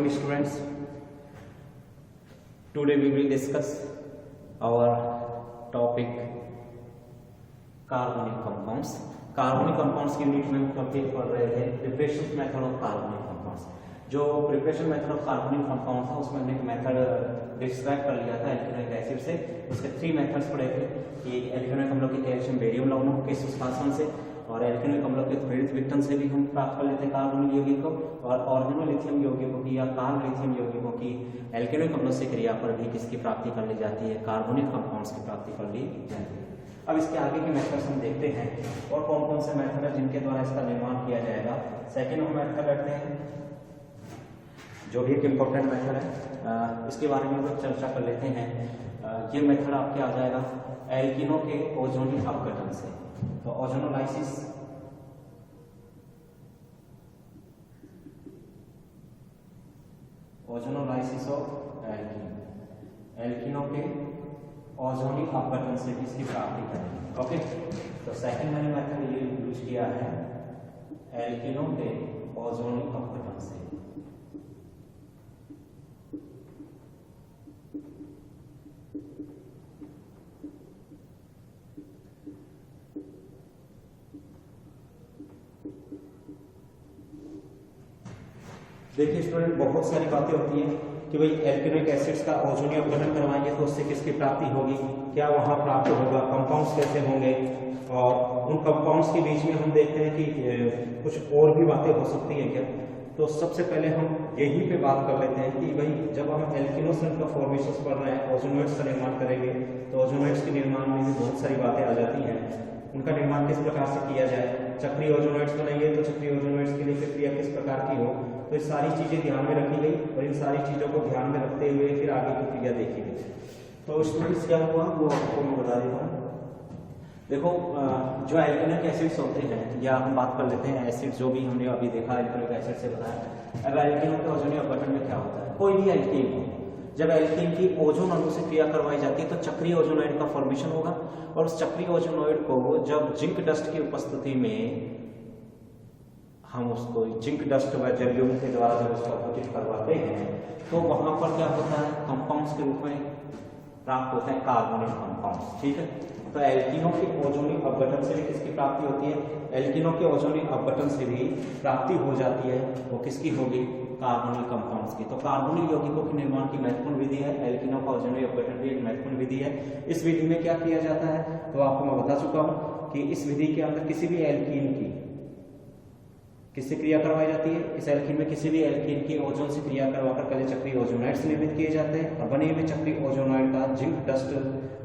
morning students. Today we will discuss our topic कार्बनिक compounds. कार्बनिक compounds की unit में हम टॉपिक पढ़ रहे थे प्रिपरेशन मेथड ऑफ कार्बनिक कंपाउंड्स। जो प्रिपरेशन मेथड ऑफ कार्बनिक कंपाउंड था उसमें हमने एक मेथड डिस्क्राइब कर लिया था एल्केनोइक एसिड से। उसके 3 मेथड्स पढ़े थे कि एल्केनोइक अम्लों की कैल्शियम बेरियम लवणों के सुस्तासन से और एल्केनोइक अम्लों के त्वरित विघटन से भी हम प्राप्त कर लेते हैं कार्बोनिल यौगिकों और ऑर्गेनोलिथियम यौगिकों की या कार्ब लिथियम यौगिकों की एल्केनोइक अम्लों से क्रिया पर भी किसकी प्राप्ति कर ली जाती है, कार्बोनिक कंपाउंड्स की प्राप्ति कर ली जाती है। अब इसके आगे के मेथड्स हम देखते हैं और कौन कौन से मेथड है जिनके द्वारा इसका निर्माण किया जाएगा। सेकेंड हम मेथड लेते हैं जो भी एक इम्पोर्टेंट मेथड है, इसके बारे में हम चर्चा कर लेते हैं। ये मेथड आपके आ जाएगा एल्किनों के ओजोनिक अपघटन से। तो ओजोनोलाइसिस ऑफ एल्किनों के ओजोनिक अपघटन से किसकी प्राप्ति करेंगे। ओके, तो सेकंड मैंने मेथड ये यूज किया है एल्किनों के ओजोनिक अपघटन से। देखिए स्टूडेंट, बहुत सारी बातें होती हैं कि भाई एल्केनोइक एसिड्स का ओजोनीय अपघटन करवाएंगे तो उससे किसकी प्राप्ति होगी, क्या वहां प्राप्त होगा, कंपाउंड्स कैसे होंगे, और उन कंपाउंड्स के बीच में हम देखते हैं कि कुछ और भी बातें हो सकती हैं क्या। तो सबसे पहले हम यहीं पे बात कर लेते हैं कि भाई जब हम एल्किनोस का फॉर्मेशंस पढ़ रहे हैं, ओजोनोइड्स का निर्माण करेंगे तो ओजोनोइड्स के निर्माण में भी बहुत सारी बातें आ जाती हैं। उनका निर्माण किस प्रकार से किया जाए, चक्रीय ओजोनोइड्स बनेंगे तो चक्रीय ओजोनोइड्स के लिए प्रक्रिया किस प्रकार की हो, तो ये सारी चीजें ध्यान में रखी गई और इन सारी चीजों को ध्यान में रखते हुए फिर आगे की क्रिया देखी गई। तो स्टूडेंट्स क्या हुआ वो आपको मैं बता देता हूँ। देखो जो एल्केनोइक एसिड्स होते हैं या हम बात कर लेते हैं एसिड जो भी हमने अभी देखा एल्केनोइक एसिड से बताया। अब एल्केनों के ओजोनीय अपघटन में क्या होता है, कोई भी एल्कीन हो, जब एल्कीन की ओजोन अणु से क्रिया करवाई जाती है तो चक्रीय ओजोनोइड का फॉर्मेशन होगा और उस चक्रीय ओजोनोइड को जब जिंक डस्ट की उपस्थिति में हम उसको जिंक डस्ट व जलयुग्म के द्वारा जब उसको अपघटित करवाते हैं तो वहां पर क्या होता है, कंपाउंड्स के रूप में प्राप्त होते हैं कार्बोनिक कंपाउंड्स। ठीक है, तो एल्किनों के ओजोनिक अपघटन से भी किसकी प्राप्ति होती है, एल्किनों के ओजोनिक अपघटन से भी प्राप्ति हो जाती है, वो किसकी होगी, कार्बोनिक कंपाउंड्स की। तो कार्बोनिक यौगिकों के निर्माण की महत्वपूर्ण विधि है, एल्किनों का ओजोनिक अपघटन भी एक महत्वपूर्ण विधि है। इस विधि में क्या किया जाता है तो आपको मैं बता चुका हूं कि इस विधि के अंदर किसी भी एल्कीन की किससे क्रिया करवाई जाती है, इस एल्कीन में किसी भी एल्कीन की ओजोन से क्रिया करवाकर पहले चक्रीय ओजोनाइड्स निर्मित किए जाते हैं और बने हुए चक्रीय ओजोनाइड का जिंक डस्ट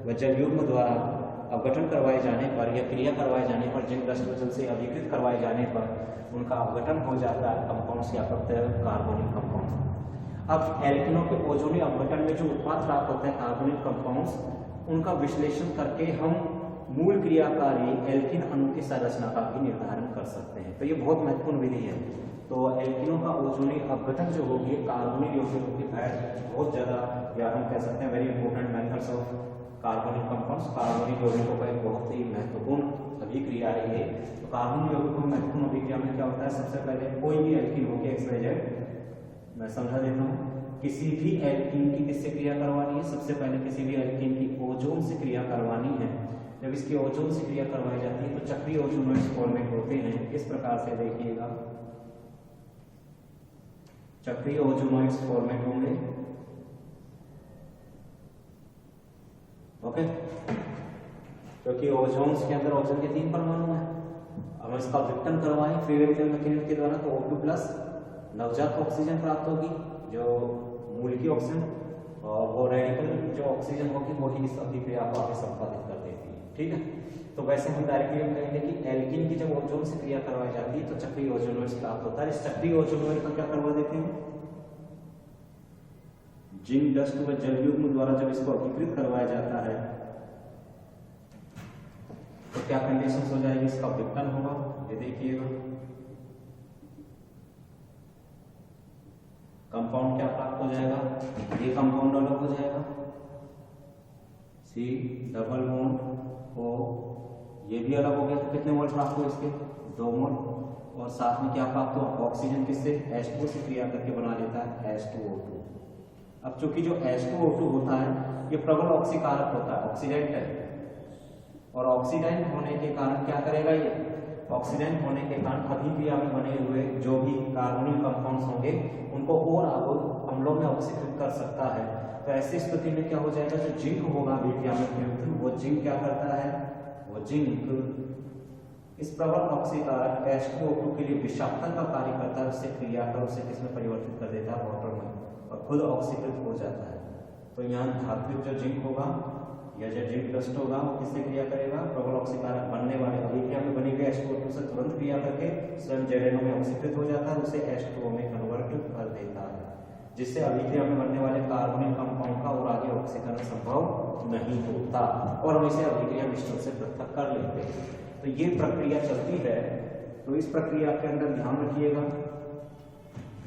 व जलयुग्म द्वारा अपघटन करवाए जाने पर या क्रिया करवाए जाने पर जिंक डस्ट जल से अभिकृत करवाए जाने पर उनका अपघटन हो जाता है कंपाउंड्स या कार्बोनिक कंपाउंड्स। अब एल्किनों के ओजोनिक अपघटन में जो उत्पाद प्राप्त होते हैं कार्बोनिक कंपाउंड्स, उनका विश्लेषण करके हम मूल क्रियाकारी एल्किन अणु की संरचना का भी निर्धारण कर सकते हैं। तो ये बहुत महत्वपूर्ण विधि है। तो एल्किनों का ओजोनिक अपघटन जो होगी कार्बोनिक यौगिकों की बहुत ज्यादा, या हम कह सकते हैं very important methods of carbonic compounds. Carbonic यौगिकों का एक बहुत ही महत्वपूर्ण अभिक्रिया है ये। तो कार्बोनिक यौगिकों में महत्वपूर्ण अभिक्रिया में क्या होता है, सबसे पहले कोई भी एल्किन हो के XYZ मैं समझा देता हूँ, किसी भी एल्किन की किससे क्रिया करवानी है, सबसे पहले किसी भी एल्किन की ओजोन से क्रिया करवानी है। जब इसकी ओजोन से क्रिया करवाई जाती है तो चक्रीय ओजोनोइड्स फॉर्मेट होते हैं। इस प्रकार से देखिएगा, चक्रीय ओजोनोइड्स फॉर्मेट होंगे। ओके, क्योंकि ओजोन्स के अंदर ऑक्सीजन के 3 परमाणु हैं। अब इसका विघटन करवाएं फ्री रेडिकल मैकेनिज्म के द्वारा तो O2 प्लस नवजात ऑक्सीजन प्राप्त होगी जो मूल की ऑक्सीजन, और वो रेडिकल जो ऑक्सीजन होगी वही इस अभिक्रिया को आगे संपादित कर देती है। ठीक है, तो वैसे हम डायरेक्टली हम कहेंगे कि एल्किन की जब ओजोन से क्रिया करवाई जाती है तो चक्रीय ओजोनोइड्स प्राप्त होता है। इस चक्रीय ओजोनोइड का क्या करवा देते हैं, जिंक डस्ट व जलयुग्म द्वारा जब इसको अभिकृत करवाया जाता है तो क्या कंडीशंस हो जाएगी, इसका विघटन होगा। ये देखिएगा कंपाउंड क्या प्राप्त हो जाएगा, ये कंपाउंड अलग हो जाएगा, C डबल बॉन्ड O, ये भी अलग हो गया। तो कितने मोल प्राप्त हुए इसके, 2 मोल, और साथ में क्या प्राप्त हुआ, ऑक्सीजन किससे, H2O से क्रिया करके बना लेता है H2O2। अब चूंकि जो H2O2 होता है ये प्रबल ऑक्सीकारक होता है, ऑक्सीडेंट है, और ऑक्सीडेंट होने के कारण क्या करेगा, ये ऑक्सीडेंट होने के कारण अभिक्रिया में बने हुए जो भी कार्बोनिल कंपाउंड्स होंगे उनको और अम्लों में ऑक्सीकृत कर सकता है। तो ऐसी स्थिति में क्या हो जाएगा, जो जिंक होगा अभिक्रिया में प्रयुक्त, वो जिंक क्या करता है, वो जिंक इस प्रबल ऑक्सीकारक H2O2 के लिए विषाक्तता का कार्य करता है, उससे क्रिया कर उसे किसमें परिवर्तित कर देता है, वाटर में, और खुद ऑक्सीकृत हो जाता है। तो यहाँ धात्विक जो जिंक होगा या जो जिंक डस्ट होगा वो किससे क्रिया करेगा, प्रबल ऑक्सीकारक बनने वाले अभिक्रिया में बनी हुई H2O2 से तुरंत क्रिया करके स्वयं ZNO में ऑक्सीकृत हो जाता है, उसे H2O में कन्वर्ट कर देता है, जिससे अभिक्रिया में बनने वाले कार्बोनिल कंपाउंड का और आगे ऑक्सीकरण संभव नहीं होता और हम इसे अभिक्रिया मिश्रण से पृथक कर लेते हैं। तो ये प्रक्रिया चलती है। तो इस प्रक्रिया के अंदर ध्यान रखिएगा,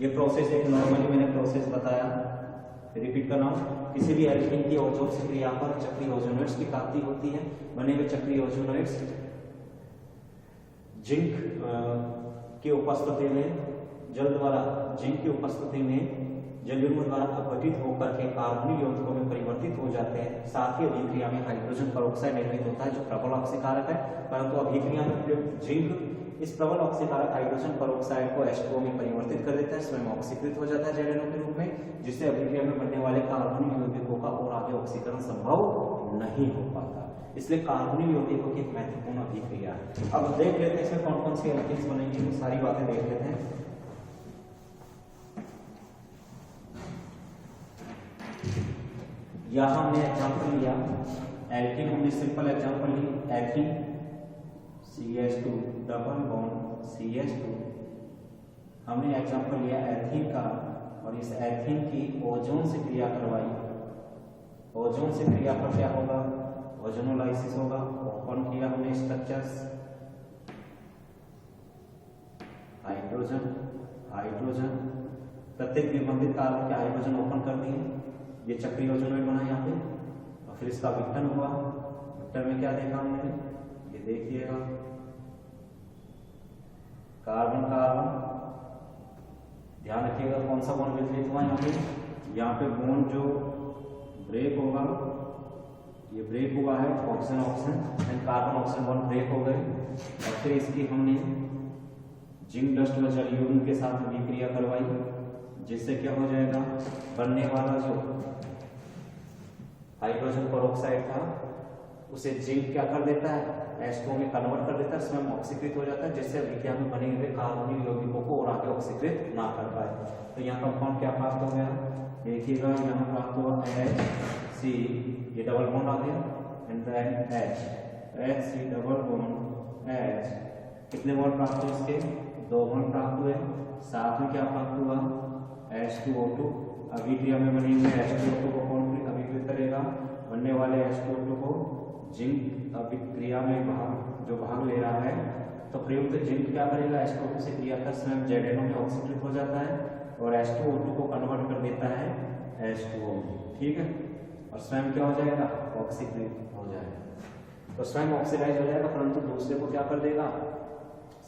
ये प्रोसेस एक नॉर्मली मैंने प्रोसेस बताया, रिपीट कर रहा हूँ, किसी भी एल्कीन की ओजोन से क्रिया पर चक्रीय ओजोनोइड्स की प्राप्ति होती है। बने हुए चक्रीय ओजोनोइड्स जिंक की उपस्थिति में, जल द्वारा जिंक की उपस्थिति में जलयुग्म द्वारा अपघटित होकर के कार्बोनिल यौगिकों में परिवर्तित हो जाते हैं। साथ ही अभिक्रिया में हाइड्रोजन पेरोक्साइड निर्मित होता है जो प्रबल ऑक्सीकारक है, परंतु अभिक्रिया में प्रयुक्त जिंक इस प्रबल ऑक्सीकारक हाइड्रोजन पेरोक्साइड को H2O में परिवर्तित कर देता है, स्वयं ऑक्सीकृत हो जाता है ZNO के रूप में, जिससे अभिक्रिया में बनने वाले कार्बोनिल यौगिकों का और आगे ऑक्सीकरण संभव नहीं हो पाता। इसलिए कार्बोनिल यौगिकों की एक महत्वपूर्ण अभिक्रिया है। अब देख लेते हैं इसमें कौन कौन सी एल्कीन्स बनेंगी, वो सारी बातें देख लेते हैं। यहाँ हमने एग्जाम्पल लिया एल्कीन, हमने सिंपल एग्जाम्पल ली alkene CH2 double bond CH2। हमने एग्जाम्पल लिया एल्कीन का और इस एल्कीन की ओजोन से क्रिया करवाई। ओजोन से क्रिया पर क्या होगा, ओजोनोलाइसिस होगा। ओपन किया हमने स्ट्रक्चर्स, हाइड्रोजन हाइड्रोजन, प्रत्येक निर्बंधित कार्बन के हाइड्रोजन ओपन कर दिए, ये चक्रीय ओजोनोइड बना यहाँ पे, और फिर इसका विघटन हुआ। विघटन में क्या देखा हमने, ये देखिएगा कार्बन कार्बन, ध्यान रखिएगा कौन सा बॉन्ड विचलित हुआ यहाँ पे बॉन्ड जो ब्रेक होगा, ये ब्रेक हुआ है oxygen oxygen and carbon oxygen bond break हो गए, और फिर इसकी हमने जिंक डस्ट व जलयुग्म के साथ अभिक्रिया करवाई, जिससे क्या हो जाएगा, बनने वाला जो हाइड्रोजन पेरोक्साइड था उसे जिंक क्या कर देता है, H2O में कन्वर्ट कर देता है, स्वयं ऑक्सीकृत हो जाता है, जिससे अभिक्रिया में बने हुए कार्बोनिल यौगिकों को और आगे ऑक्सीकृत ना कर पाए। तो यहाँ कंपाउंड क्या प्राप्त हो गया, देखिएगा यहाँ प्राप्त हुआ HC, ये डबल बॉन्ड आ गया, and then HC double bond H, कितने बॉन्ड प्राप्त हुए इसके, 2 बॉन्ड प्राप्त हुए। साथ में क्या प्राप्त हुआ, H2O2, अभिक्रिया में बने हुए H2O2 को कौन अभिक्रित करेगा, बनने वाले H2O2 को जिंक अभिक्रिया में भाग ले रहा है, तो प्रयुक्त जिंक क्या करेगा, H2O2 से क्रिया कर स्वयं ZNO में ऑक्सीकृत हो जाता है और H2O2 को कन्वर्ट कर देता है H2O में, ठीक है, और स्वयं क्या हो जाएगा, ऑक्सीकृत हो जाएगा। तो स्वयं ऑक्सीडाइज हो जाएगा, परंतु दूसरे को क्या कर देगा,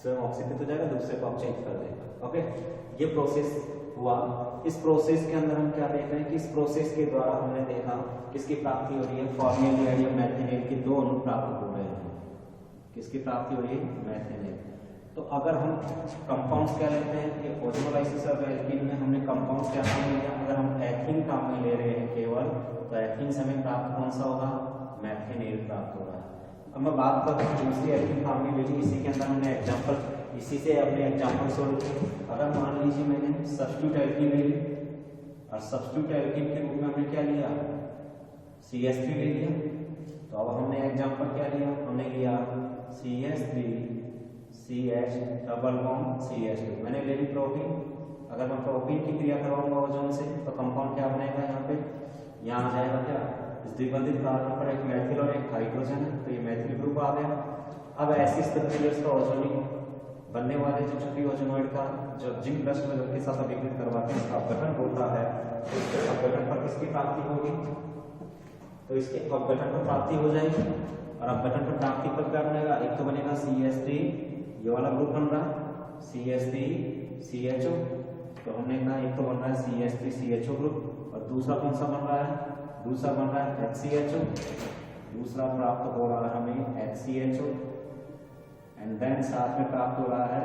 स्वयं ऑक्सीकृत हो जाएगा, दूसरे को अपचयित कर देगा। ओके, ये प्रोसेस हुआ। इस प्रोसेस के अंदर हम क्या देख रहे हैं कि इस प्रोसेस के द्वारा हमने देखा किसकी प्राप्ति हो रही है, फॉर्मेल्डिहाइड या मैथेनेट के 2 अणु प्राप्त हो रहे हैं। किसकी प्राप्ति हो रही है, मैथेनेट। तो अगर हम कंपाउंड्स क्या लेते हैं कि ओजोनोलाइसिस और एल्कीन में हमने कंपाउंड्स क्या काम लिया, अगर हम एथीन काम में ले रहे हैं केवल, तो एथीन से हमें प्राप्त कौन सा होगा, मैथेनेट प्राप्त होगा। अब मैं बात करता हूँ दूसरी एल्कीन काम में ले ली, इसी के अंदर हमने एग्जाम्पल, इसी से अपने एग्जाम्पल सोल्व किए। अगर मान लीजिए मैंने सब्स्टिट्यूट एल्कीन ले ली और सब्स्टिट्यूट एल्कीन के रूप में हमने क्या लिया, CH3 ले लिया, तो अब हमने एग्जाम्पल क्या लिया, हमने लिया CH3 CH double bond CH2, मैंने ले ली प्रोटीन। अगर मैं प्रोटीन की क्रिया करवाऊंगा ओजोन से तो कंपाउंड क्या बनेगा, यहाँ पे यहाँ आ जाएगा क्या, इस द्विबंधित कार्बन पर एक मैथिल और एक हाइड्रोजन है, तो ये मैथिल ग्रुप आ गया। अब ऐसी स्थिति में इसका ओजोनिक बनने वाले जो चक्रीय ओजोनोइड का जो जिंक डस्ट के साथ अभिक्रित करवाते हैं, इसका अपघटन होता है, तो इसके अपघटन पर किसकी प्राप्ति होगी, तो इसके अपघटन पर प्राप्ति हो जाएगी, और अपघटन पर प्राप्ति पर क्या बनेगा, एक तो बनेगा CH3 ये वाला ग्रुप बन रहा है CH3CHO। तो हमने कहा एक तो बन रहा है CH3CHO ग्रुप और दूसरा कौन सा बन रहा है, दूसरा बन रहा है HCHO। दूसरा प्राप्त हो रहा है हमें HCHO एंड देन साथ में प्राप्त हो रहा है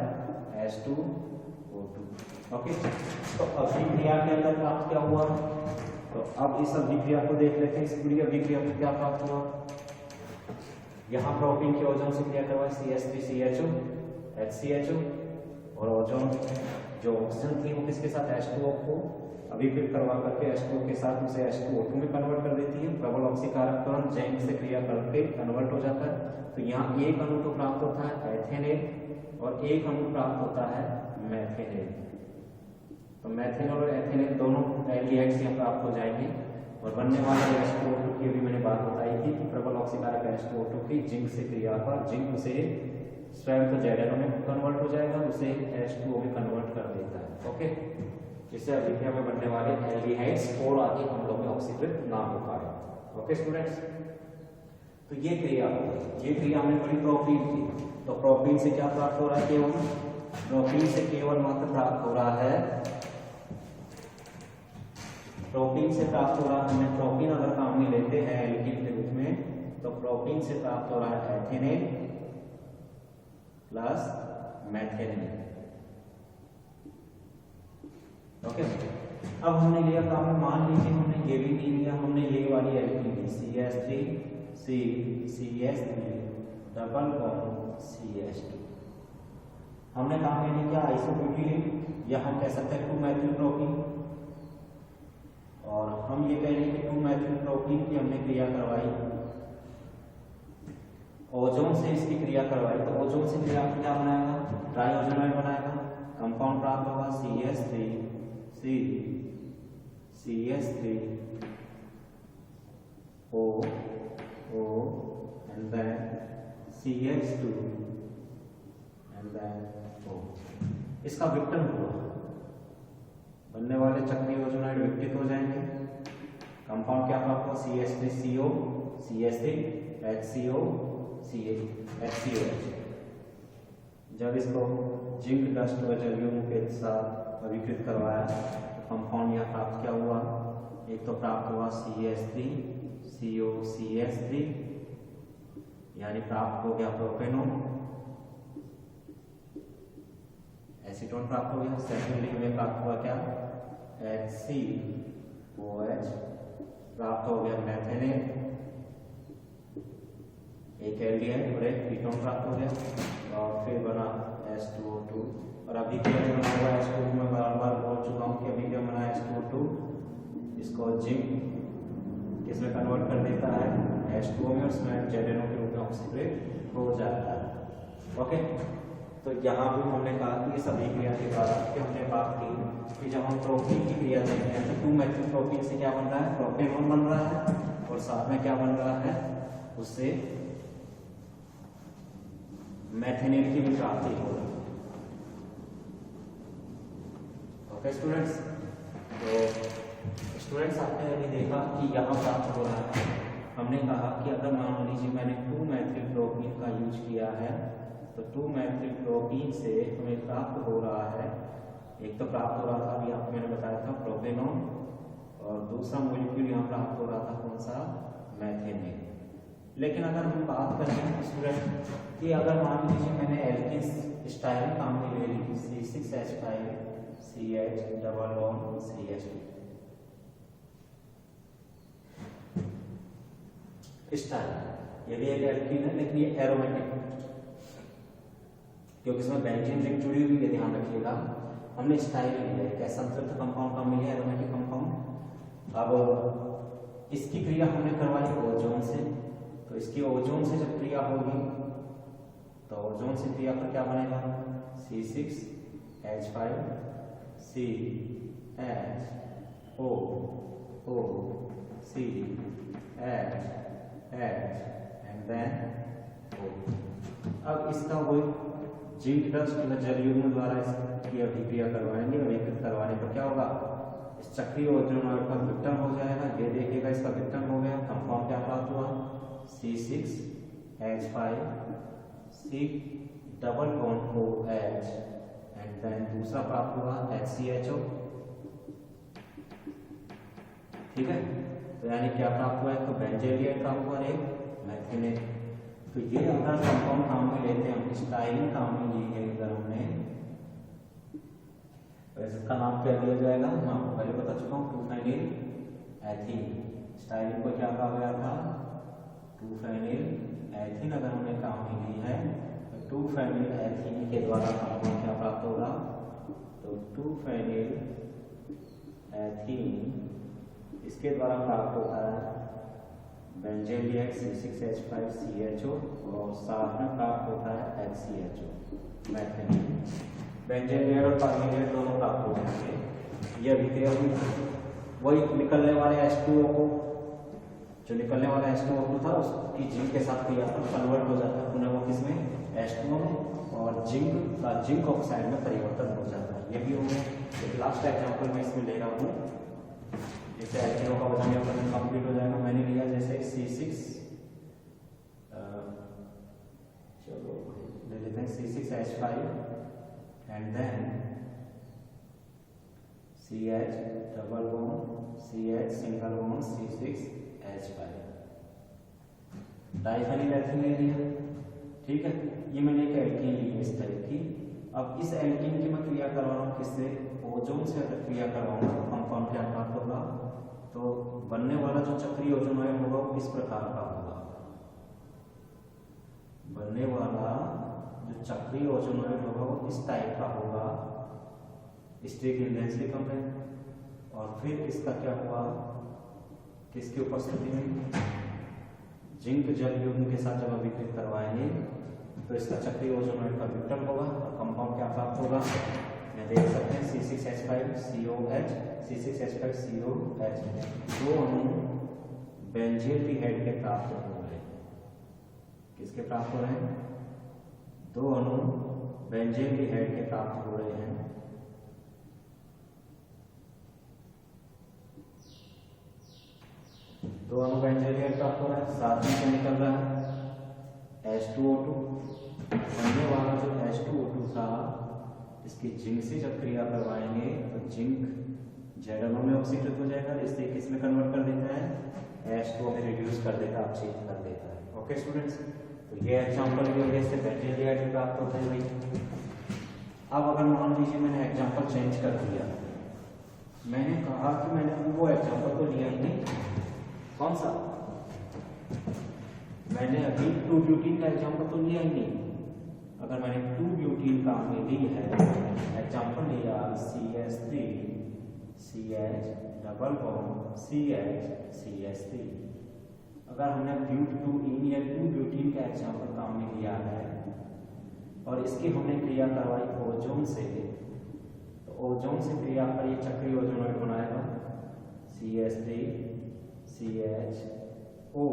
H2O2। ओके, तो अभिक्रिया के अंदर प्राप्त क्या हुआ, तो अब इस अभिक्रिया को देख लेते हैं। इस पूरी अभिक्रिया में क्या प्राप्त हुआ, यहाँ प्रोटीन के ओजोन से क्रिया करवाई CH3CHO HCHO और ओजोन जो ऑक्सीजन थी वो किसके साथ H2O को अभिक्रिया करवा करके H2O के साथ उसे H2O2 में कन्वर्ट कर देती है। प्रबल ऑक्सीकारक कण जिंक से क्रिया करके कन्वर्ट हो जाता है। तो यहाँ एक अणु तो प्राप्त होता है एथेनेल और एक अणु प्राप्त होता है मैथेनेल। तो मैथेनॉल और एथेनेल दोनों एल्डिहाइड्स यहाँ प्राप्त हो जाएंगे और बनने वाले H2O2 की भी मैंने बात बताई थी कि प्रबल ऑक्सीकारक H2O2 की जिंक से क्रिया पर जिंक उसे स्वयं तो ZnO में कन्वर्ट हो जाएगा, उसे H2O में कन्वर्ट कर देता है। ओके, जिससे अभिक्रिया में बनने वाले एल्डिहाइड्स और आगे अम्लों में ऑक्सीकृत ना हो पाए। ओके स्टूडेंट्स, तो ये क्रिया हमने पढ़ी प्रोपीन की। तो प्रोपीन से क्या प्राप्त हो रहा है, केवल प्रोपीन से केवल मात्र प्राप्त हो रहा है, प्रोपीन से प्राप्त हो रहा है हमें प्रोपीन अगर काम में लेते हैं एल्कीन के रूप में, तो प्रोपीन से प्राप्त हो रहा है एथेनेल प्लस मैथेनेल। ओके, अब हमने लिया काम में, मान लीजिए हमने ये भी नहीं लिया, हमने ये वाली एल्कीन ली CH3 डबल बॉन्ड CH2। हमने काम में लिया क्या, आइसोब्यूटीन या हम कह सकते हैं 2-मेथिल प्रोपीन। और हम ये कह रहे हैं कि 2-मेथिल प्रोपीन की हमने क्रिया करवाई, ओजोन से इसकी क्रिया करवाई। तो ओजोन से क्रिया क्या बनाएगा, ट्राइओजोनाइड बनाएगा। कंपाउंड प्राप्त होगा CH3O and then CH2 and then O। इसका विघटन हुआ, बनने वाले चक्रीय ओजोनाइड विघटित हो जाएंगे। कंपाउंड क्या प्राप्त हुआ, CH3CO CH3HCO HCOH। जब इसको जिंक डस्ट व जलयुग्म के साथ अभिकृत करवाया तो कंपाउंड यहाँ प्राप्त क्या हुआ, एक तो प्राप्त हुआ CH3CO CH3 यानी प्राप्त हो गया प्रोपेनॉन, एसीटोन प्राप्त हो गया। सेकेंडली में प्राप्त हुआ क्या, HCOH प्राप्त हो गया मैथेनेल, एक एल्डिहाइड और एक कीटोन प्राप्त हो गया और फिर बना H2O2। और अभी क्या बना हुआ H2O2 में बार बार बोल चुका हूँ कि अभी क्या बना H2O2, इसको जिंक किसमें कन्वर्ट कर देता है H2O में, उसमें ZnO के रूप में ऑक्सीडेट हो जाता है। ओके, तो यहाँ भी हमने कहा कि इस अभिक्रिया के द्वारा कि हमने बात की कि जब हम प्रोपीन की क्रिया देखते हैं तो 2-मेथिल प्रोपीन से क्या बन रहा है, प्रोपेनॉन बन रहा है और साथ में क्या बन रहा है, उससे मैथेनेल की भी प्राप्ति हो रही है। ओके स्टूडेंट्स, तो स्टूडेंट्स आपने अभी देखा कि यहाँ प्राप्त हो रहा है, हमने कहा कि अगर मान लीजिए मैंने 2-मेथिल प्रोपीन का यूज किया है तो 2-मेथिल प्रोपीन से हमें प्राप्त हो रहा है, एक तो प्राप्त हो रहा था अभी आपको मैंने बताया था प्रोपेनॉन और दूसरा मॉलिक्यूल यहाँ प्राप्त हो रहा था कौन सा, मैथेनेल। लेकिन अगर हम बात करें स्टूडेंट कि अगर मान लीजिए मैंने एल्किन स्टाइल काम में ले ली C6H5 CH double bond CH2 style, ये भी एक एल्कीन है लेकिन ये एरोमेटिक क्योंकि इसमें बेंजीन रिंग जुड़ी हुई है, ध्यान रखिएगा। हमने स्टाइल लिया है, कैसा संतृप्त कंपाउंड का मिला एरोमेटिक कंपाउंड। अब इसकी क्रिया हमने करवाई ओजोन से, तो इसकी ओजोन से जब क्रिया होगी तो ओजोन से क्रिया पर क्या बनेगा, C6H5 CHO CH and then O। अब इसका वो जिंक डस्ट या जलयुग्म द्वारा इसकी अभिक्रिया करवाएंगे, अभिकृत करवाने पर क्या होगा, इस चक्रीय ओजोनाइड का विघटन हो जाएगा। ये देखिएगा इसका विघटन हो गया, कंपाउंड क्या प्राप्त हुआ, C6H5 double bond OH and then दूसरा प्राप्त हुआ HCHO। ठीक है, तो यानी क्या प्राप्त हुआ है, तो बेंजोइलेट प्राप्त हुआ, एक मैथेनेट। तो ये अगर कंपाउंड काम में लेते हैं, हम स्टाइलिन काम में लिए अगर हमने, तो इसका नाम क्या दिया जाएगा, मैं आपको पहले बता चुका हूँ, 2-फेनिल एथीन। स्टाइलिन को क्या कहा गया था, 2-फेनिल एथीन। अगर हमने काम में ली है तो 2-फेनिल एथीन के द्वारा हमको क्या प्राप्त होगा, तो 2-फेनिल एथीन, इसके द्वारा प्राप्त होता है बेंजोइलेट C6H5CHO और साथ में प्राप्त होता है HCHO मैथेनेट। बेंजोइलेट और परमिलेट दोनों प्राप्त हो जाएंगे। ये अभिक्रिया हुई, वही निकलने वाले H2O को, जो निकलने वाला H2O था उसकी जिंक के साथ क्रिया पर कन्वर्ट हो जाता है पुनः वो किसमें, H2O में, और जिंक का जिंक ऑक्साइड में परिवर्तन हो जाता है। ये भी हो गया। एक लास्ट एग्जांपल मैं इसमें ले रहा हूँ, जैसे एल्केनो का वजन यहाँ कंप्लीट हो जाएगा। मैंने लिया जैसे C6, चलो ले लेते हैं C6H5 and then CH double bond CH single bond C6H5, diphenyl ethene ले लिया। ठीक है, ये मैंने एक एल्कीन ली है इस टाइप की। अब इस एल्कीन की मैं क्रिया करवा रहा हूँ किससे, ओजोन से। अगर क्रिया करवाऊंगा तो कंपाउंड क्या प्राप्त होगा, तो बनने वाला जो चक्रीय ओजोनॉइड होगा वो किस प्रकार का होगा, बनने वाला जो चक्रीय ओजोनॉइड होगा वो इस टाइप का होगा, स्टिक इंटेंसिटी कम है। और फिर इसका क्या हुआ, किसकी उपस्थिति में, जिंक जल युग्म के साथ जब अभिक्रिया करवाएंगे तो इसका चक्रीय ओजोनॉइड का विघटन होगा और कंपाउंड क्या प्राप्त होगा, मैं देख सकते हैं C6H5COH C6H5COH, दो अणु बेंजील्डिहाइड के प्राप्त हो रहे हैं। किसके प्राप्त हो रहे हैं, दो अणु बेंजील्डिहाइड के प्राप्त हो रहे हैं। दो अणु बेंजील्डिहाइड प्राप्त हो रहा है, साथ में क्या निकल रहा है, H2O2। बनने वाला जो H2O2 था, इसकी जिंक से जब क्रिया करवाएंगे तो जिंक ZnO में ऑक्सीकृत हो जाएगा, इससे किस में कन्वर्ट कर देता है, H2O में रिड्यूस कर देता है, चेंज कर देता है। ओके स्टूडेंट्स, तो ये एग्जांपल की वजह से बेंजील्डिहाइड प्राप्त होता है भाई। अब अगर मान लीजिए मैंने एग्जांपल चेंज कर दिया, मैंने कहा कि मैंने वो एग्जांपल तो लिया ही नहीं, कौन सा, मैंने अभी 2-ब्यूटीन का एग्जांपल तो लिया ही नहीं। अगर मैंने 2-ब्यूटीन का में ली है एग्जांपल लिया CH3 CH double bond CH CH3, अगर हमने ब्यूट-2-इन या 2-ब्यूटीन का एग्जांपल काम में लिया है और इसकी हमने क्रिया करवाई ओजोन से, तो ओजोन से क्रिया पर ये चक्रीय ओजोनॉइड बनाएगा CH3 CHO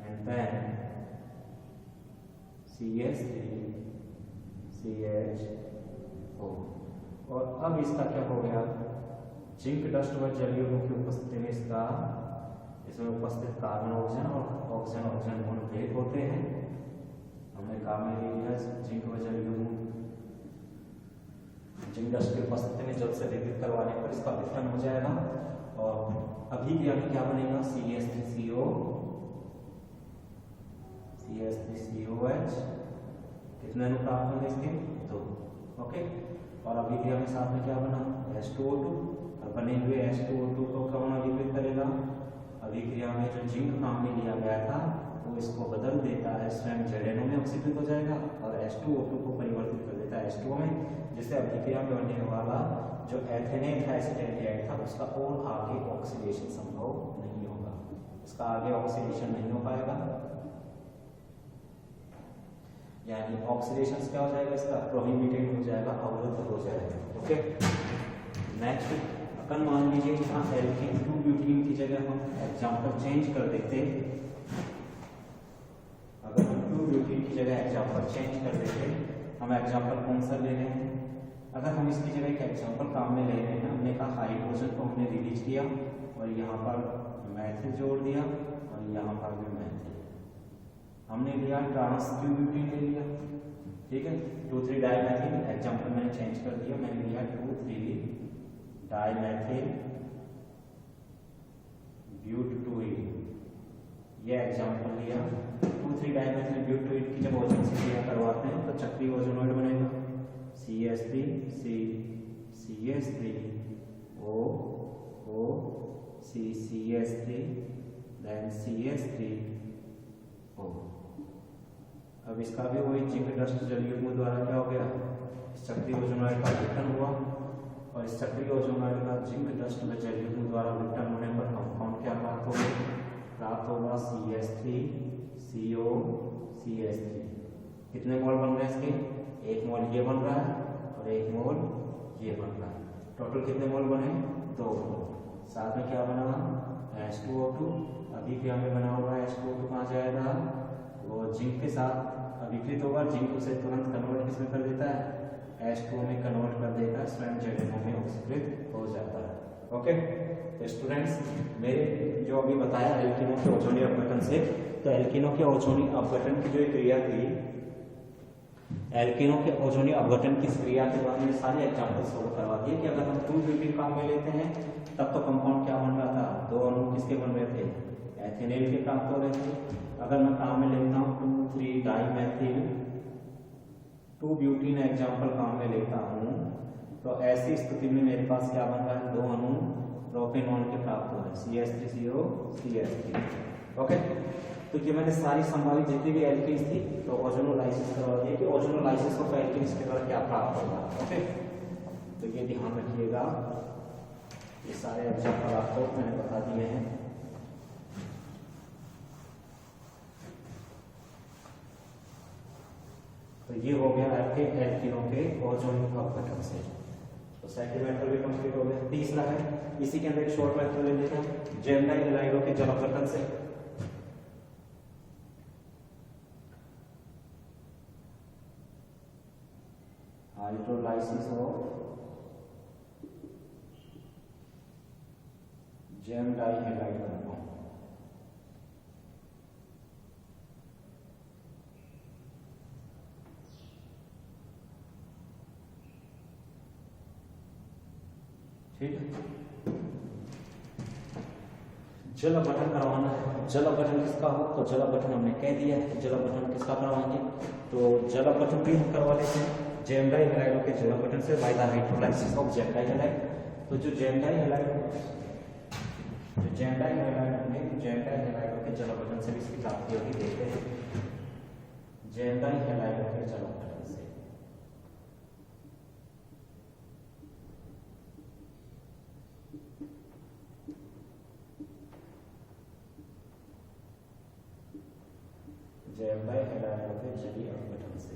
and then CH3 CHO। और अब इसका क्या हो गया, जिंक डस्ट व जलीय गुण की उपस्थिति में इसमें उपस्थित कार्बन ऑक्सीजन और ऑक्सीजन ऑक्सीजन गुण भेद होते हैं। हमने काम में ले लिया जिंक व जलीय गुण, जिंक डस्ट की उपस्थिति में जल से विघटित करवाने पर इसका विघटन हो जाएगा और अभी भी हमें क्या बनेगा, CH3COH, कितने अणु प्राप्त होंगे इसके, 2। ओके, और अभी भी हमें साथ में क्या बना, H2O2, और बने हुए H2O2 को कौन अभिक्रिया करेगा, अभिक्रिया में जो जिंक काम में लिया गया था वो इसको बदल देता है, स्वयं ZnO में ऑक्सीकृत हो जाएगा और H2O2 को परिवर्तित कर देता है H2O में, जिससे अभिक्रिया में बनने वाला जो एथेनेट है एसिटाइल था उसका और आगे ऑक्सीडेशन संभव नहीं होगा, इसका आगे ऑक्सीडेशन नहीं हो पाएगा, यानी ऑक्सीडेशन क्या हो जाएगा, इसका प्रोहिबिटेड हो जाएगा, अवरुद्ध हो जाएगा। ओके, नेक्स्ट अपन मान लीजिए यहाँ एल्कीन 2-ब्यूटीन की जगह हम एग्जांपल चेंज कर देते, अगर हम 2-ब्यूटीन की जगह एग्जांपल चेंज कर देते, हम एग्जांपल कौन सा ले रहे हैं, अगर हम इसकी जगह एक एग्जांपल काम में ले रहे हैं, हमने कहा हाइड्रोजन को हमने रिलीज किया और यहाँ पर मैथिल जोड़ दिया और यहाँ पर भी मैथिल, हमने लिया ट्रांस 2-ब्यूटीन ले लिया, ठीक है। 2,3 डाइमेथिल, एग्जाम्पल मैंने चेंज कर दिया, मैंने लिया 2,3 डाइमेथिल ब्यूटोइड, ये एग्जाम्पल लिया। 2,3 डाइमेथिल ब्यूटोइड की जब ओजोन से क्रिया करवाते हैं तो चक्रीय ओजोनोइड बनेगा, CH3 CH3 O CH3 then CH3 O। अब इसका भी वही जिंक डस्ट जल युग्म द्वारा क्या हो गया, इस चक्रीय ओजोनोइड का विघटन हुआ, और इस चक्रीय ओजोनोइड का जिंक डस्ट में जल युग्म द्वारा विघटन होने पर कंपाउंड क्या प्राप्त होगा, प्राप्त होगा CH3CO CH3। कितने मोल बन रहे हैं इसके, 1 मोल ये बन रहा है और 1 मोल ये बन रहा है, टोटल कितने मोल बने, 2 मोल। साथ में क्या बना, H2O2, अभी भी हमें बना हुआ है H2O2 कहाँ जाएगा, वो जिंक के साथ अभिक्रित होगा, जिंक उसे तुरंत कन्वर्ट किसमें कर देता है, H2O में कन्वर्ट कर देता है, स्वयं ZNO में ऑक्सीकृत हो जाता है। ओके, तो स्टूडेंट्स मेरे जो अभी बताया एल्किनों के ओजोनीय अपघटन से, तो एल्किनों के ओजोनीय अपघटन की जो क्रिया थी, एल्किनों के ओजोनीय अपघटन की क्रिया के बाद में सारे एग्जाम्पल सोल्व करवा दिए कि अगर हम 2-ब्यूटीन काम में लेते हैं तब तो कंपाउंड क्या बन रहा था, 2 अणु किसके बन रहे थे, एथेनॉल के प्राप्त हो रहे थे। अगर मैं काम में लेता हूँ 2,3 डाइमेथिल 2-ब्यूटीन एग्जाम्पल काम में लेता हूँ, तो ऐसी स्थिति में मेरे पास क्या बन रहा है, 2 अणु प्रोपेनॉन के प्राप्त हो रहे हैं, CH3CO CH3। ओके, तो ये मैंने सारी संभावित जितनी भी एल्कीन्स थी तो ओजोनोलाइसिस करवा दिया कि ओजोनोलाइसिस ऑफ एल्कीन्स के द्वारा क्या प्राप्त होगा। ओके, तो ये ध्यान रखिएगा, ये सारे एग्जाम्पल आपको मैंने बता दिए हैं। तो ये हो गया आपके एल्कीनों के ओजोनीय अपघटन से। तो सेकंड मेथड भी कंप्लीट हो गया। तीसरा है, इसी के अंदर एक शॉर्ट मेथड ले लेते हैं, जेमडाई हैलाइडों के जल अपघटन से। Hydrolysis of gem di halide compound. ठीक है, जल अपघटन करवाना है। जल अपघटन किसका हो, तो जल अपघटन हमने कह दिया है, जल अपघटन किसका करवाएंगे, तो जल अपघटन भी हम करवा लेते हैं जेमडाई हैलाइडों के जल अपघटन से by the hydrolysis of gem di halide. तो जो जेमडाई हैलाइड होंगे, जेमडाई हैलाइडों के जल अपघटन से भी इसकी प्राप्ति होगी, देखते हैं जेमडाई हैलाइडों के जल अपघटन से। जेमडाई हैलाइडों के जलीय अपघटन से,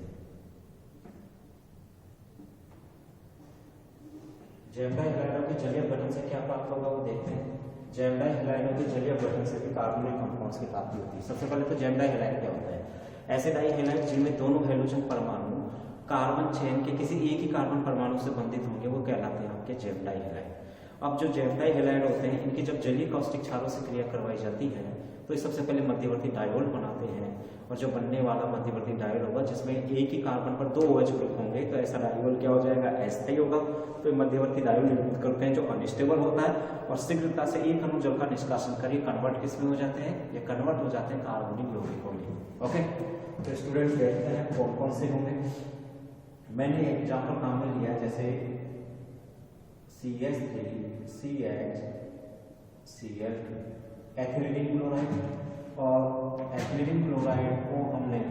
जेमडाई हैलाइडों के जलीय अपघटन से क्या प्राप्त होगा वो देखते हैं। जेमडाई हैलाइडों के जलीय अपघटन से भी कार्बोनिक कंपाउंड्स की प्राप्ति होती है। सबसे पहले तो जेमडाई हैलाइड क्या होता है, ऐसे डाई हैलाइड जिनमें दोनों हैलोजन परमाणु कार्बन चेन के किसी एक ही कार्बन परमाणु से बंधित होंगे वो कहलाते हैं आपके जेमडाई हैलाइड। अब जो जेमडाई हैलाइड होते हैं इनकी जब जलीय कास्टिक क्षारों से क्रिया करवाई जाती है तो ये सबसे पहले मध्यवर्ती डायोल बनाते हैं, और जो बनने वाला मध्यवर्ती डायोल होगा जिसमें एक ही कार्बन पर 2 OH ग्रुप होंगे तो ऐसा डायोल क्या हो जाएगा, अस्थायी होगा। तो मध्यवर्ती डायोल निर्मित करते हैं जो अनस्टेबल होता है और शीघ्रता से एक अणु जल का निष्कासन करके कन्वर्ट किसमें हो जाते हैं, ये कन्वर्ट हो जाते हैं कार्बनिक यौगिकों में। ओके, तो स्टूडेंट्स देखते हैं कौन कौन से होंगे। मैंने एग्जाम्पल काम में लिया जैसे CH3 CH Cl2 ethylene chloride, और एथिलीन क्लोराइड को हमने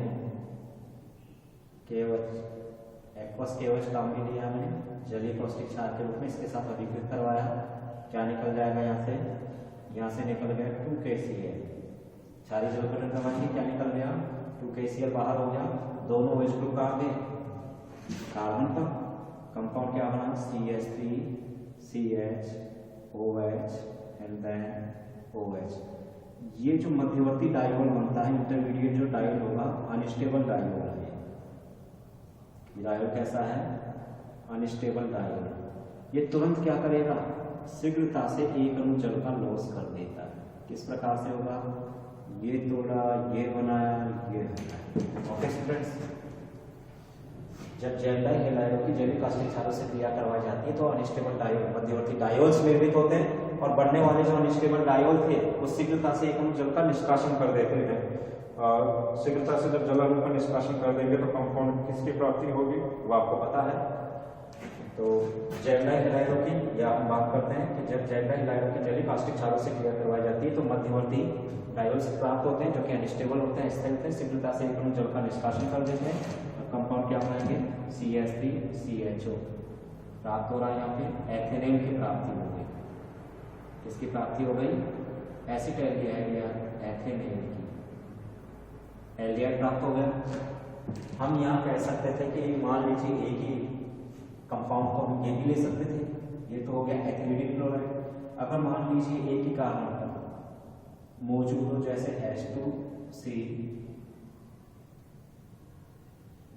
एक्वस KOH काम में लिया, हमने जलीय कास्टिक क्षार के रूप में इसके साथ अभिकृत करवाया। क्या निकल जाएगा यहाँ से निकल गया 2KCl, क्षारीय जल अपघटन करवाएंगे, क्या निकल गया 2KCl बाहर हो गया, दोनों OH ग्रुप कहाँ गए, कार्बन पर। कंपाउंड क्या बना, CH3 CH OH and then OH। ये जो मध्यवर्ती डायोल बनता है, इंटरमीडिएट जो डायोल होगा, अनस्टेबल डायोल है। ये डायोल कैसा है, अनस्टेबल डायोल। ये तुरंत क्या करेगा, शीघ्रता से एक अणु जल का लॉस कर देता है। किस प्रकार से होगा, ये तोड़ा, ये बनाया, ये हटाया। ओके स्टूडेंट्स, जब जेल्डाई हैलाइडों की जैविक कास्टिक क्षारों से क्रिया करवाई जाती है तो अनस्टेबल डायोल मध्यवर्ती डायोल्स निर्मित होते हैं और बढ़ने वाले जो अनस्टेबल डायोल थे वो शीघ्रता से एक जल का निष्कासन कर देते हैं। और शीघ्रता से जब जल अणु का निष्कासन कर देंगे तो कंपाउंड किसकी प्राप्ति होगी वो आपको पता है। तो जेल्डाई हैलाइडों की या हम बात करते हैं कि जब जेल्डाई हैलाइडों की जैविक कास्टिक क्षारों से क्रिया करवाई जाती है तो मध्यवर्ती डायोल्स प्राप्त होते हैं जो कि अनस्टेबल होते हैं, स्थिर होते हैं, शीघ्रता से एक जल का निष्कासन कर देते हैं। कंपाउंड क्या बनाएंगे CH3CHO प्राप्त हो रहा है। यहाँ पे एथेनेल की प्राप्ति हो गई। किसकी प्राप्ति हो गई? एसिटाइल एथेनेल की एल्डिहाइड प्राप्त हो गया। हम यहाँ कह सकते थे कि मान लीजिए एक ही कंपाउंड को हम ये भी ले सकते थे, ये तो हो गया एथिलीन क्लोराइड। अगर मान लीजिए एक ही कार्बन मौजूद हो जैसे H2C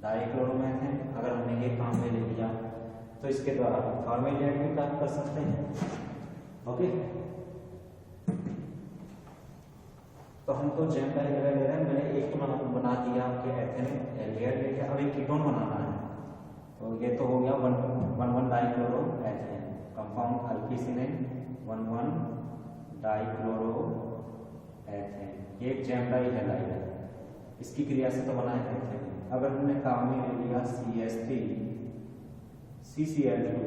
डाइक्लोरोमेथेन, अगर हमने ये काम में ले लिया तो इसके द्वारा फॉर्मेल्डिहाइड भी प्राप्त कर सकते हैं। ओके, तो हमको जेल्डाई हैलाइड ले रहे हैं। मैंने एक तो बना दिया कि एथेनेल एल्डिहाइड लेके अब एक कीटोन बनाना है। तो ये तो हो गया 1,1 डाइक्लोरोएथेन कंपाउंड अल्किसिनेन 1,1 डाइक्लोरोएथेन। ये एक जेल्डाई हैलाइड है, इसकी क्रिया से तो बना है एथेनेल। अगर हमने काम में ले लिया CH3 CCl2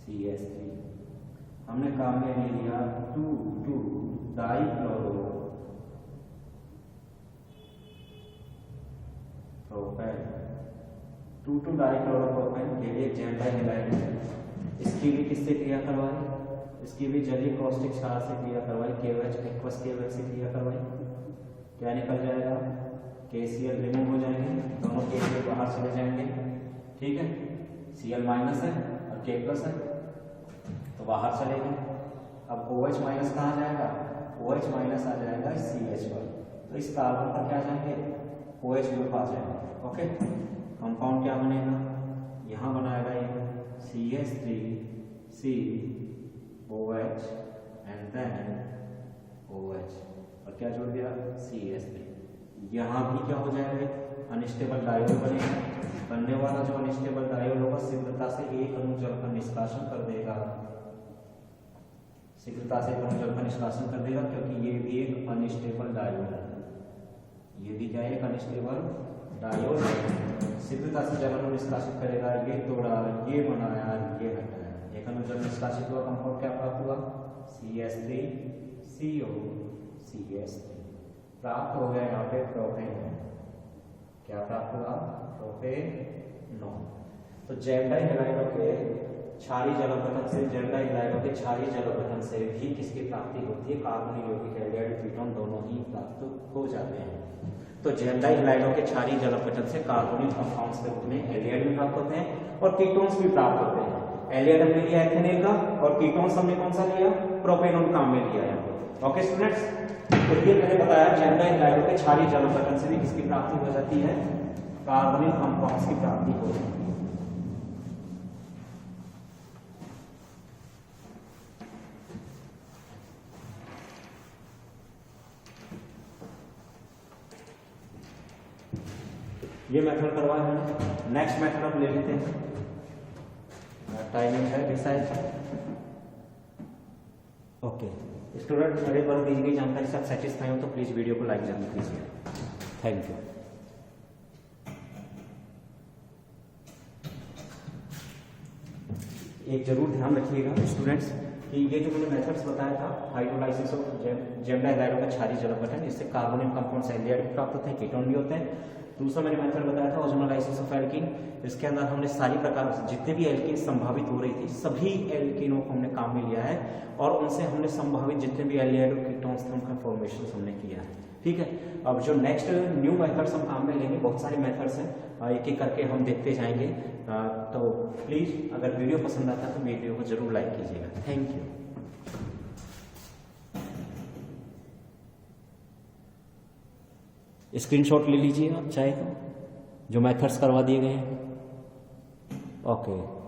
CH3 हमने काम में ले लिया 2,2 डाइक्लोरो प्रोपेन 2,2 डाइक्लोरोप्रोपेन के लिए जेल्डाई हैलाइड है। इसकी भी किससे क्रिया करवाई? इसकी भी जलीय कास्टिक क्षार से क्रिया करवाई, KOH एक्वस KOH से क्रिया करवाई। क्या निकल जाएगा? KCl रिमूव हो जाएंगे, दोनों KCl बाहर चले जाएंगे। ठीक है, Cl माइनस है और K प्लस है तो बाहर चले गए। अब OH माइनस कहाँ जाएगा? OH माइनस आ जाएगा CH पर, तो इस कार्बन पर क्या आ जाएंगे? OH ग्रुप आ जाएगा। ओके, कंपाउंड क्या बनेगा? यहाँ बनाएगा ये CH3C OH and then OH और क्या जोड़ दिया? CH3। यहाँ भी क्या हो जाएगा? अनस्टेबल डायोल बनेगा। बनने वाला जो अनस्टेबल डायोल होगा शीघ्रता से एक अणु जल का निष्कासन कर देगा, शीघ्रता से एक अणु जल का निष्कासन कर देगा क्योंकि ये भी एक अनस्टेबल डायोल है। ये भी क्या है? एक अनस्टेबल डायोल है। शीघ्रता से जल अणु निष्कासित करेगा। ये तोड़ा, ये बनाया, ये हटाया, एक अणु जल निष्कासित हुआ। कंपाउंड क्या प्राप्त हुआ? CH3CO CH3 प्राप्त हो गया। यहाँ पे प्रोपेन, क्या प्राप्त हुआ? प्रोपेनॉन। तो जेल्डाई हैलाइडों के क्षारीय जल अपघटन से, जेल्डाई हैलाइडों के क्षारीय जल अपघटन से भी किसकी प्राप्ति होती है? कार्बनिक यौगिक एल्डिहाइड कीटोन दोनों ही प्राप्त हो जाते हैं। तो जेल्डाई हैलाइडों के क्षारीय जल अपघटन से कार्बोनिक कंपाउंड्स के रूप में एल्डिहाइड भी प्राप्त होते हैं और कीटोन्स भी प्राप्त होते हैं। एल्डिहाइड हमने लिया एथेनेल का और कीटोन्स हमने कौन सा लिया? प्रोपेनॉन काम में लिया है। ओके स्टूडेंट्स, तो ये मैंने बताया जेल्डाई हैलाइडों के क्षारीय जल अपघटन से भी किसकी प्राप्ति हो जाती है? कार्बनिक कंपाउंड्स की प्राप्ति हो जाती है। ये मेथड करवाया है। नेक्स्ट मेथड हम ले लेते हैं। टाइमिंग है डिसाइड। ओके स्टूडेंट, मेरे पर दी गई जानकारी से आप सेटिस्फाई हो तो प्लीज वीडियो को लाइक जरूर कीजिए। Thank you. एक जरूर ध्यान रखिएगा स्टूडेंट्स कि ये जो मैंने मेथड्स बताया था, हाइड्रोलाइसिस ऑफ जेल्डाई हैलाइडों का क्षारीय जल अपघटन, इससे कार्बोनिक कंपाउंड्स एल्डिहाइड प्राप्त होते हैं, कीटोन भी होते हैं। दूसरा मैंने मेथड बताया था ओजोनोलाइसिस ऑफ एल्कीन, इसके अंदर हमने सारी प्रकार जितने भी एल्कीन संभावित हो रही थी सभी एल्कीनों को हमने काम में लिया है और उनसे हमने संभावित जितने भी एल्डिहाइड और कीटोन्स थे उनका फॉर्मेशन हमने किया है। ठीक है, अब जो नेक्स्ट न्यू मेथड्स हम काम में लेंगे, बहुत सारे मेथड्स हैं, एक एक करके हम देखते जाएंगे। तो प्लीज अगर वीडियो पसंद आता है तो वीडियो को जरूर लाइक कीजिएगा। Thank you. स्क्रीनशॉट ले लीजिए आप चाहे तो, जो मेथड्स करवा दिए गए हैं। ओके।